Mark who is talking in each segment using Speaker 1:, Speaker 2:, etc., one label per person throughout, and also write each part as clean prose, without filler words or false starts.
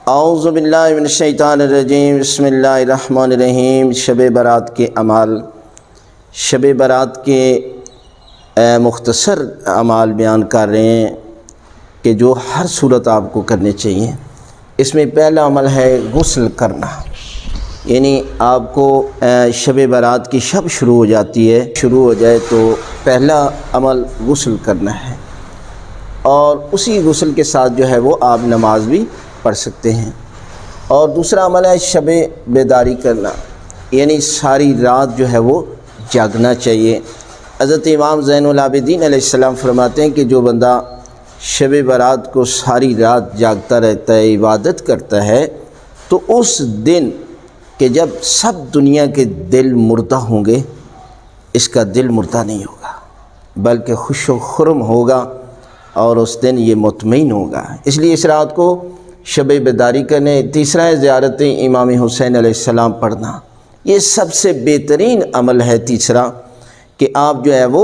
Speaker 1: اعوذ باللہ من الشیطان الرجیم، بسم اللہ الرحمن الرحیم۔ شب برات کے اعمال، شب برات کے مختصر اعمال بیان کر رہے ہیں کہ جو ہر صورت آپ کو کرنے چاہیے۔ اس میں پہلا عمل ہے غسل کرنا، یعنی آپ کو شب برات کی شب شروع ہو جاتی ہے، شروع ہو جائے تو پہلا عمل غسل کرنا ہے، اور اسی غسل کے ساتھ جو ہے وہ آپ نماز بھی پڑھ سکتے ہیں۔ اور دوسرا عمل ہے شب بیداری کرنا، یعنی ساری رات جو ہے وہ جاگنا چاہیے۔ حضرت امام زین العابدین علیہ السلام فرماتے ہیں کہ جو بندہ شب برات کو ساری رات جاگتا رہتا ہے، عبادت کرتا ہے، تو اس دن کہ جب سب دنیا کے دل مردہ ہوں گے، اس کا دل مردہ نہیں ہوگا بلکہ خوش و خرم ہوگا، اور اس دن یہ مطمئن ہوگا۔ اس لیے اس رات کو شب بیداری کرنے۔ تیسرا ہے زیارت امام حسین علیہ السلام پڑھنا، یہ سب سے بہترین عمل ہے۔ تیسرا کہ آپ جو ہے وہ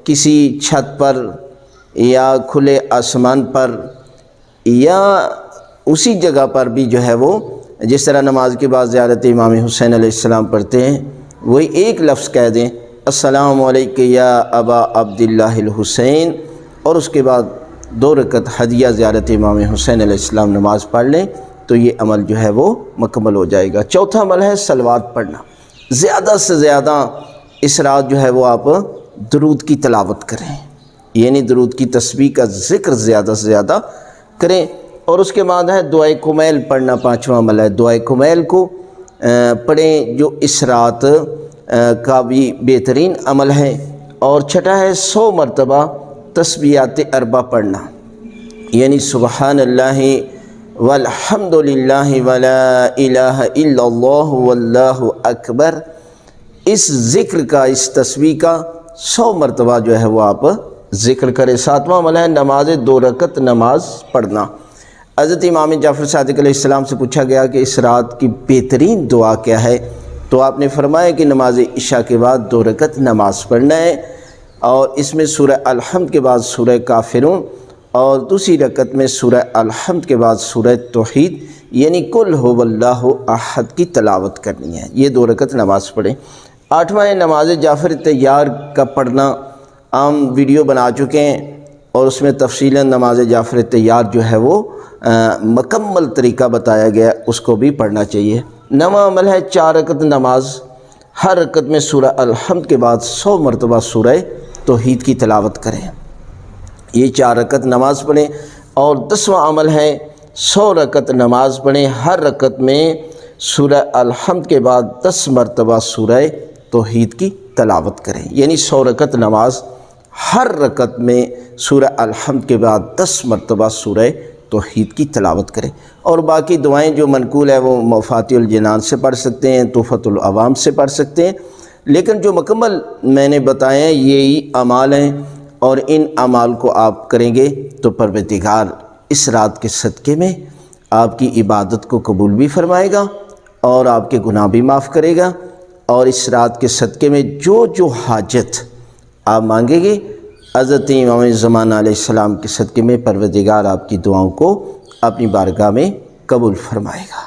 Speaker 1: کسی چھت پر یا کھلے آسمان پر یا اسی جگہ پر بھی جو ہے وہ جس طرح نماز کے بعد زیارت امام حسین علیہ السلام پڑھتے ہیں، وہی ایک لفظ کہہ دیں، السلام علیکم یا ابا عبداللہ الحسین، اور اس کے بعد 2 رکعت ہدیہ زیارت امام حسین علیہ السلام نماز پڑھ لیں تو یہ عمل جو ہے وہ مکمل ہو جائے گا۔ چوتھا عمل ہے صلوات پڑھنا، زیادہ سے زیادہ اس رات جو ہے وہ آپ درود کی تلاوت کریں، یعنی درود کی تسبیح کا ذکر زیادہ سے زیادہ کریں۔ اور اس کے بعد ہے دعائے کمیل پڑھنا، 5واں عمل ہے دعائے کمیل کو پڑھیں، جو اس رات کا بھی بہترین عمل ہے۔ اور چھٹا ہے 100 مرتبہ تسبیحات اربع پڑھنا، یعنی سبحان اللہ والحمد للہ ولا الہ الا اللہ واللہ اکبر، اس ذکر کا، اس تسبیح کا 100 مرتبہ جو ہے وہ آپ ذکر کریں۔ 7واں عمل ہے نماز 2 رکعت نماز پڑھنا۔ حضرت امام جعفر صادق علیہ السلام سے پوچھا گیا کہ اس رات کی بہترین دعا کیا ہے، تو آپ نے فرمایا کہ نماز عشاء کے بعد 2 رکعت نماز پڑھنا ہے، اور اس میں سورہ الحمد کے بعد سورہ کافرون، اور دوسری رکعت میں سورہ الحمد کے بعد سورہ توحید یعنی قل هو اللہ احد کی تلاوت کرنی ہے۔ یہ 2 رکعت نماز پڑھیں۔ 8واں ہے نماز جعفر طیار کا پڑھنا، عام ویڈیو بنا چکے ہیں اور اس میں تفصیلاً نماز جعفر طیار جو ہے وہ مکمل طریقہ بتایا گیا، اس کو بھی پڑھنا چاہیے۔ 9واں عمل ہے 4 رکعت نماز، ہر رکعت میں سورہ الحمد کے بعد 100 مرتبہ سورہ توحید کی تلاوت کریں، یہ 4 رکعت نماز پڑھیں۔ اور 10واں عمل ہے 100 رکعت نماز پڑھیں، ہر رکعت میں سورہ الحمد کے بعد 10 مرتبہ سورہ توحید کی تلاوت کریں، یعنی 100 رکعت نماز، ہر رکعت میں سورہ الحمد کے بعد 10 مرتبہ سورہ توحید کی تلاوت کریں۔ اور باقی دعائیں جو منقول ہے وہ مفاتیح الجنان سے پڑھ سکتے ہیں، تحفۃ العوام سے پڑھ سکتے ہیں، لیکن جو مکمل میں نے بتائے ہیں یہی اعمال ہیں، اور ان اعمال کو آپ کریں گے تو پروردگار اس رات کے صدقے میں آپ کی عبادت کو قبول بھی فرمائے گا اور آپ کے گناہ بھی معاف کرے گا، اور اس رات کے صدقے میں جو حاجت آپ مانگیں گے، حضرت امام زمانہ علیہ السلام کے صدقے میں پروردگار آپ کی دعاؤں کو اپنی بارگاہ میں قبول فرمائے گا۔